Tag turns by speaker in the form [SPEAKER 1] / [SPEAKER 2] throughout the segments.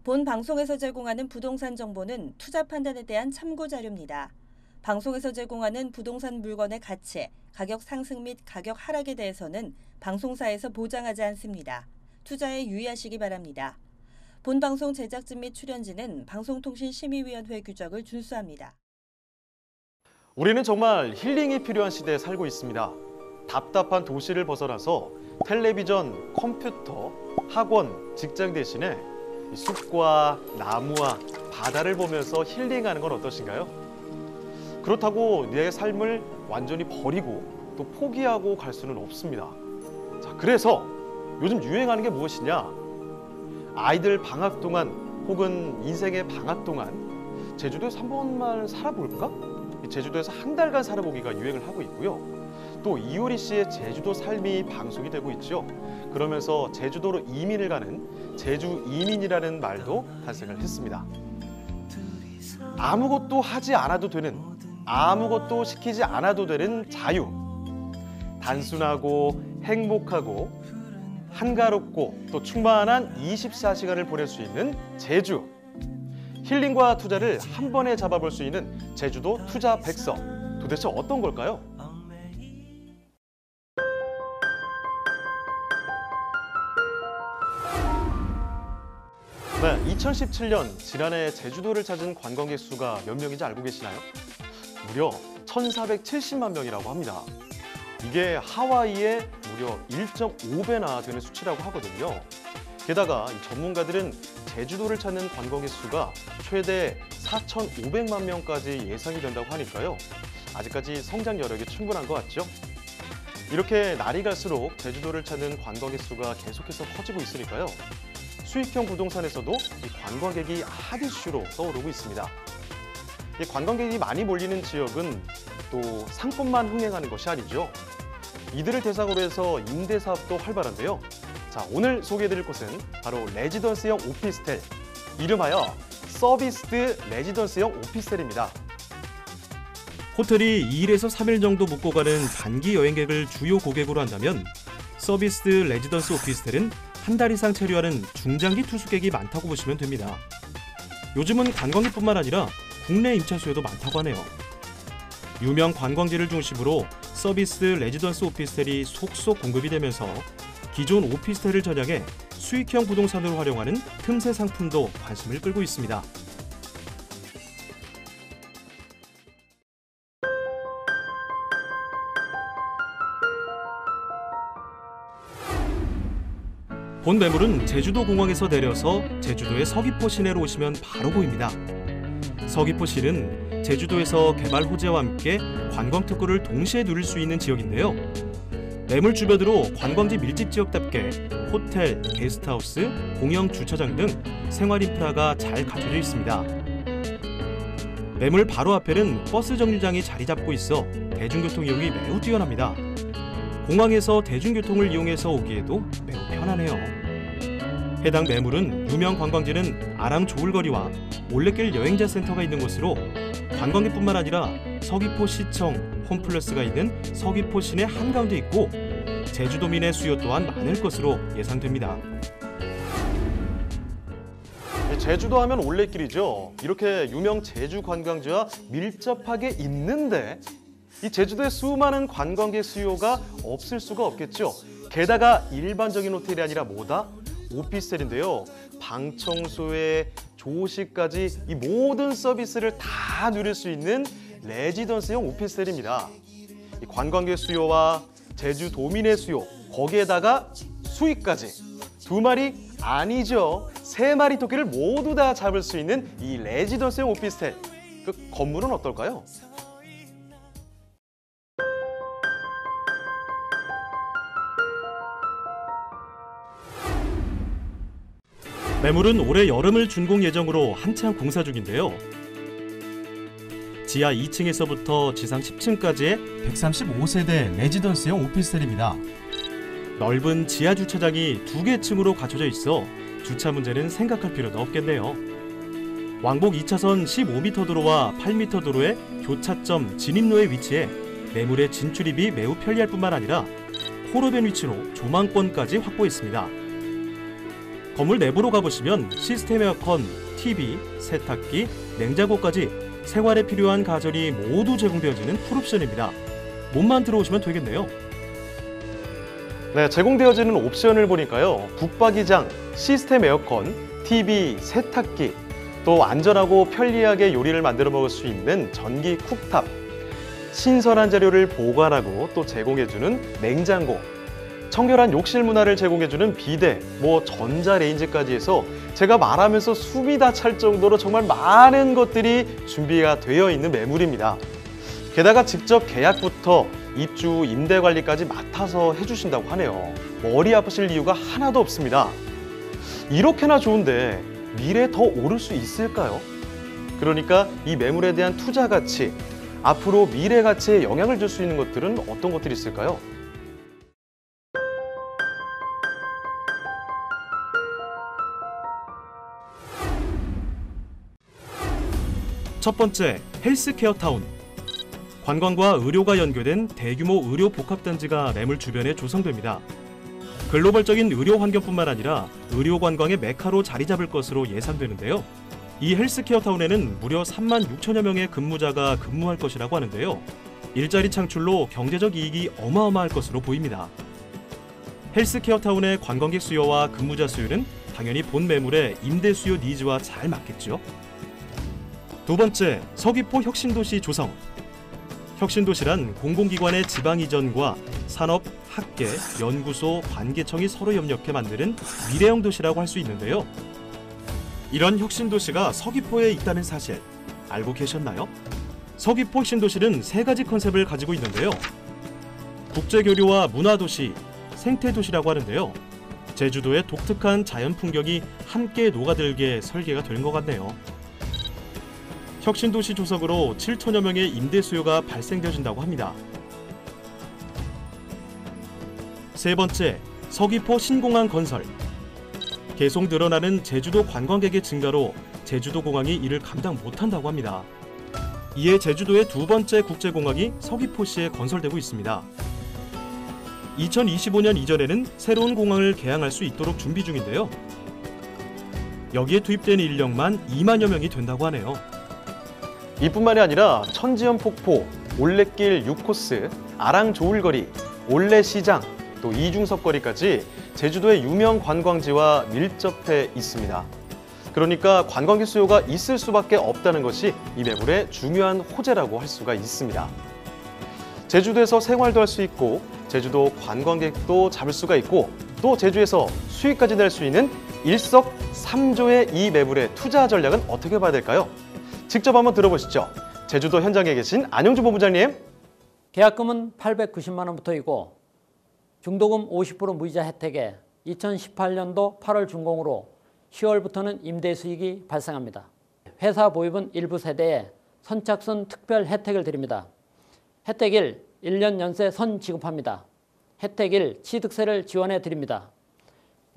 [SPEAKER 1] 본 방송에서 제공하는 부동산 정보는 투자 판단에 대한 참고 자료입니다. 방송에서 제공하는 부동산 물건의 가치, 가격 상승 및 가격 하락에 대해서는 방송사에서 보장하지 않습니다. 투자에 유의하시기 바랍니다. 본 방송 제작진 및 출연진은 방송통신심의위원회 규정을 준수합니다.
[SPEAKER 2] 우리는 정말 힐링이 필요한 시대에 살고 있습니다. 답답한 도시를 벗어나서 텔레비전, 컴퓨터, 학원, 직장 대신에 숲과 나무와 바다를 보면서 힐링하는 건 어떠신가요? 그렇다고 내 삶을 완전히 버리고 또 포기하고 갈 수는 없습니다. 자, 그래서 요즘 유행하는 게 무엇이냐? 아이들 방학 동안 혹은 인생의 방학 동안 제주도에서 한 번만 살아볼까? 제주도에서 한 달간 살아보기가 유행을 하고 있고요. 또 이효리 씨의 제주도 삶이 방송이 되고 있죠. 그러면서 제주도로 이민을 가는 제주 이민이라는 말도 탄생을 했습니다. 아무것도 하지 않아도 되는, 아무것도 시키지 않아도 되는 자유. 단순하고 행복하고 한가롭고 또 충만한 24시간을 보낼 수 있는 제주. 힐링과 투자를 한 번에 잡아볼 수 있는 제주도 투자 백서. 도대체 어떤 걸까요? 네, 2017년 지난해 제주도를 찾은 관광객 수가 몇 명인지 알고 계시나요? 무려 1,470만 명이라고 합니다. 이게 하와이의 무려 1.5배나 되는 수치라고 하거든요. 게다가 전문가들은 제주도를 찾는 관광객 수가 최대 4,500만 명까지 예상이 된다고 하니까요. 아직까지 성장 여력이 충분한 것 같죠? 이렇게 날이 갈수록 제주도를 찾는 관광객 수가 계속해서 커지고 있으니까요. 수익형 부동산에서도 이 관광객이 핫 이슈로 떠오르고 있습니다. 이 관광객이 많이 몰리는 지역은 또 상권만 흥행하는 것이 아니죠. 이들을 대상으로 해서 임대 사업도 활발한데요. 자, 오늘 소개해드릴 곳은 바로 레지던스형 오피스텔, 이름하여 서비스드 레지던스형 오피스텔입니다.
[SPEAKER 3] 호텔이 2일에서 3일 정도 묵고 가는 단기 여행객을 주요 고객으로 한다면 서비스드 레지던스 오피스텔은 한 달 이상 체류하는 중장기 투숙객이 많다고 보시면 됩니다. 요즘은 관광객뿐만 아니라 국내 임차 수요도 많다고 하네요. 유명 관광지를 중심으로 서비스 레지던스 오피스텔이 속속 공급이 되면서 기존 오피스텔을 전향해 수익형 부동산으로 활용하는 틈새 상품도 관심을 끌고 있습니다. 본 매물은 제주도 공항에서 내려서 제주도의 서귀포 시내로 오시면 바로 보입니다. 서귀포 시는 제주도에서 개발 호재와 함께 관광 특구를 동시에 누릴 수 있는 지역인데요. 매물 주변으로 관광지 밀집 지역답게 호텔, 게스트하우스, 공영 주차장 등 생활 인프라가 잘 갖춰져 있습니다. 매물 바로 앞에는 버스 정류장이 자리 잡고 있어 대중교통 이용이 매우 뛰어납니다. 공항에서 대중교통을 이용해서 오기에도 매우 편하네요. 해당 매물은 유명 관광지는 아랑 조울거리와 올레길 여행자 센터가 있는 곳으로 관광객뿐만 아니라 서귀포시청 홈플러스가 있는 서귀포 시내 한가운데 있고 제주도민의 수요 또한 많을 것으로 예상됩니다.
[SPEAKER 2] 제주도 하면 올레길이죠. 이렇게 유명 제주 관광지와 밀접하게 있는데 이 제주도의 수많은 관광객 수요가 없을 수가 없겠죠. 게다가 일반적인 호텔이 아니라 뭐다? 오피스텔인데요. 방 청소에 조식까지 이 모든 서비스를 다 누릴 수 있는 레지던스형 오피스텔입니다. 이 관광객 수요와 제주도민의 수요, 거기에다가 수익까지 두 마리 아니죠. 세 마리 토끼를 모두 다 잡을 수 있는 이 레지던스형 오피스텔. 그 건물은 어떨까요?
[SPEAKER 3] 매물은 올해 여름을 준공 예정으로 한창 공사 중인데요. 지하 2층에서부터 지상 10층까지의 135세대 레지던스형 오피스텔입니다. 넓은 지하 주차장이 2개 층으로 갖춰져 있어 주차 문제는 생각할 필요도 없겠네요. 왕복 2차선 15m 도로와 8m 도로의 교차점 진입로에 위치해 매물의 진출입이 매우 편리할 뿐만 아니라 호로변 위치로 조망권까지 확보했습니다. 건물 내부로 가보시면 시스템 에어컨, TV, 세탁기, 냉장고까지 생활에 필요한 가전이 모두 제공되어지는 풀옵션입니다. 몸만 들어오시면 되겠네요.
[SPEAKER 2] 네, 제공되어지는 옵션을 보니까요. 북박이장, 시스템 에어컨, TV, 세탁기, 또 안전하고 편리하게 요리를 만들어 먹을 수 있는 전기 쿡탑, 신선한 재료를 보관하고 또 제공해주는 냉장고, 청결한 욕실 문화를 제공해주는 비데, 전자레인지까지 해서 제가 말하면서 숨이 다 찰 정도로 정말 많은 것들이 준비가 되어 있는 매물입니다. 게다가 직접 계약부터 입주, 임대 관리까지 맡아서 해주신다고 하네요. 머리 아프실 이유가 하나도 없습니다. 이렇게나 좋은데 미래에 더 오를 수 있을까요? 그러니까 이 매물에 대한 투자 가치, 앞으로 미래 가치에 영향을 줄 수 있는 것들은 어떤 것들이 있을까요?
[SPEAKER 3] 첫 번째, 헬스케어 타운. 관광과 의료가 연계된 대규모 의료 복합단지가 매물 주변에 조성됩니다. 글로벌적인 의료 환경뿐만 아니라 의료 관광의 메카로 자리 잡을 것으로 예상되는데요. 이 헬스케어 타운에는 무려 3만 6천여 명의 근무자가 근무할 것이라고 하는데요. 일자리 창출로 경제적 이익이 어마어마할 것으로 보입니다. 헬스케어 타운의 관광객 수요와 근무자 수요는 당연히 본 매물의 임대 수요 니즈와 잘 맞겠죠. 두 번째, 서귀포 혁신도시 조성. 혁신도시란 공공기관의 지방 이전과 산업, 학계, 연구소, 관계청이 서로 협력해 만드는 미래형 도시라고 할 수 있는데요. 이런 혁신도시가 서귀포에 있다는 사실 알고 계셨나요? 서귀포 혁신도시는 세 가지 컨셉을 가지고 있는데요. 국제교류와 문화도시, 생태도시라고 하는데요. 제주도의 독특한 자연 풍경이 함께 녹아들게 설계가 된 것 같네요. 혁신도시 조성으로 7천여 명의 임대 수요가 발생되어진다고 합니다. 세 번째, 서귀포 신공항 건설. 계속 늘어나는 제주도 관광객의 증가로 제주도 공항이 이를 감당 못한다고 합니다. 이에 제주도의 두 번째 국제공항이 서귀포시에 건설되고 있습니다. 2025년 이전에는 새로운 공항을 개항할 수 있도록 준비 중인데요. 여기에 투입된 인력만 2만여 명이 된다고 하네요.
[SPEAKER 2] 이뿐만이 아니라 천지연 폭포, 올레길 6코스, 아랑 조울거리, 올레시장, 또 이중섭거리까지 제주도의 유명 관광지와 밀접해 있습니다. 그러니까 관광객 수요가 있을 수밖에 없다는 것이 이 매물의 중요한 호재라고 할 수가 있습니다. 제주도에서 생활도 할 수 있고 제주도 관광객도 잡을 수가 있고 또 제주에서 수익까지 낼 수 있는 일석삼조의 이 매물의 투자 전략은 어떻게 봐야 될까요? 직접 한번 들어보시죠. 제주도 현장에 계신 안영주 본부장님.
[SPEAKER 4] 계약금은 890만 원부터이고 중도금 50% 무이자 혜택에 2018년도 8월 준공으로 10월부터는 임대 수익이 발생합니다. 회사 보유분 일부 세대에 선착순 특별 혜택을 드립니다. 혜택 1, 1년 연세 선 지급합니다. 혜택 1, 취득세를 지원해 드립니다.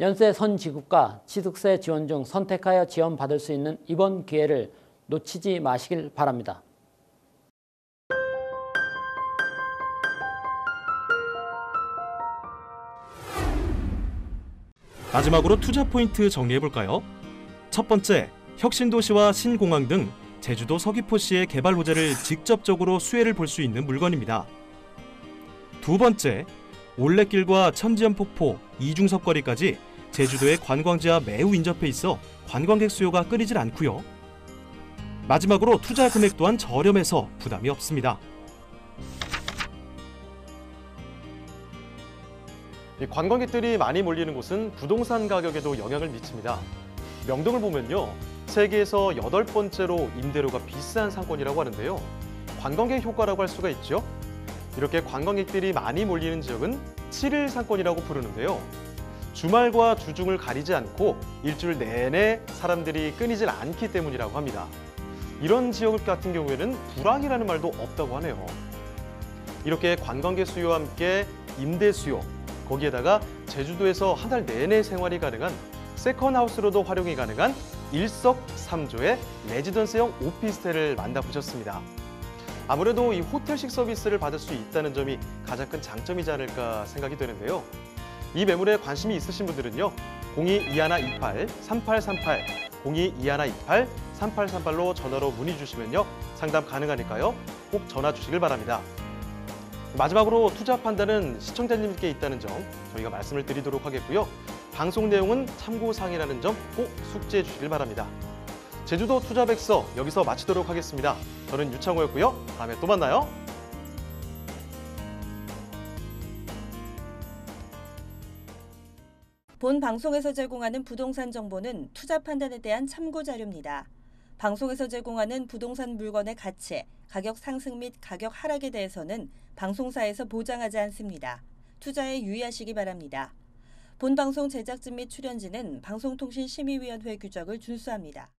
[SPEAKER 4] 연세 선 지급과 취득세 지원 중 선택하여 지원받을 수 있는 이번 기회를 놓치지 마시길 바랍니다.
[SPEAKER 3] 마지막으로 투자 포인트 정리해볼까요? 첫 번째, 혁신도시와 신공항 등 제주도 서귀포시의 개발 호재를 직접적으로 수혜를 볼 수 있는 물건입니다. 두 번째, 올레길과 천지연 폭포, 이중섭거리까지 제주도의 관광지와 매우 인접해 있어 관광객 수요가 끊이질 않고요. 마지막으로 투자 금액 또한 저렴해서 부담이 없습니다.
[SPEAKER 2] 이 관광객들이 많이 몰리는 곳은 부동산 가격에도 영향을 미칩니다. 명동을 보면요, 세계에서 8번째로 임대료가 비싼 상권이라고 하는데요. 관광객 효과라고 할 수가 있죠. 이렇게 관광객들이 많이 몰리는 지역은 7일 상권이라고 부르는데요. 주말과 주중을 가리지 않고 일주일 내내 사람들이 끊이질 않기 때문이라고 합니다. 이런 지역 같은 경우에는 불황이라는 말도 없다고 하네요. 이렇게 관광객 수요와 함께 임대 수요, 거기에다가 제주도에서 한 달 내내 생활이 가능한 세컨하우스로도 활용이 가능한 일석삼조의 레지던스형 오피스텔을 만나보셨습니다. 아무래도 이 호텔식 서비스를 받을 수 있다는 점이 가장 큰 장점이지 않을까 생각이 되는데요. 이 매물에 관심이 있으신 분들은요, 022128-3838, 022128-3838로 전화로 문의 주시면요. 상담 가능하니까요. 꼭 전화 주시길 바랍니다. 마지막으로 투자 판단은 시청자님께 있다는 점 저희가 말씀을 드리도록 하겠고요. 방송 내용은 참고사항이라는 점 꼭 숙지해 주시길 바랍니다. 제주도 투자백서 여기서 마치도록 하겠습니다. 저는 유창호였고요. 다음에 또 만나요.
[SPEAKER 1] 본 방송에서 제공하는 부동산 정보는 투자 판단에 대한 참고 자료입니다. 방송에서 제공하는 부동산 물건의 가치, 가격 상승 및 가격 하락에 대해서는 방송사에서 보장하지 않습니다. 투자에 유의하시기 바랍니다. 본 방송 제작진 및 출연진은 방송통신심의위원회 규정을 준수합니다.